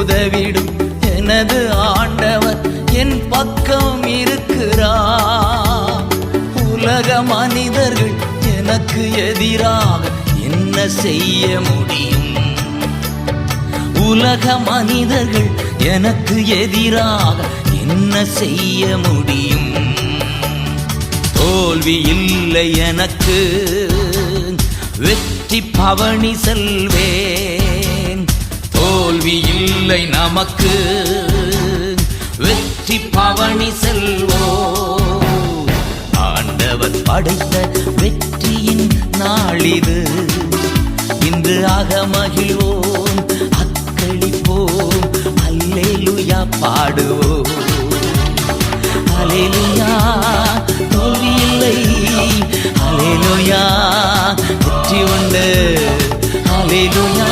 உதவிடும் எனது ஆண்டவர் என் பக்கம் இருக்கிறார். உலக மனிதர்கள் எனக்கு எதிராக என்ன செய்ய முடியும்? உலக மனிதர்கள் எனக்கு எதிராக என்ன செய்ய முடியும்? தோல்வி இல்லை எனக்கு, வெற்றி பவனி செல்வேன். தோல்வி இல்லை நமக்கு, வெற்றி பவனி செல்வோம். ஆண்டவர் படைத்த வெற்றியின் நாளிது, இன்று அகமகிழ்வோம், அக்களிப்போம், அல்லேலூயா பாடுவோம். அல்லேலூயா, தோல்வி இல்லை, அல்லேலூயா, வெற்றி உண்டு, அல்லேலூயா.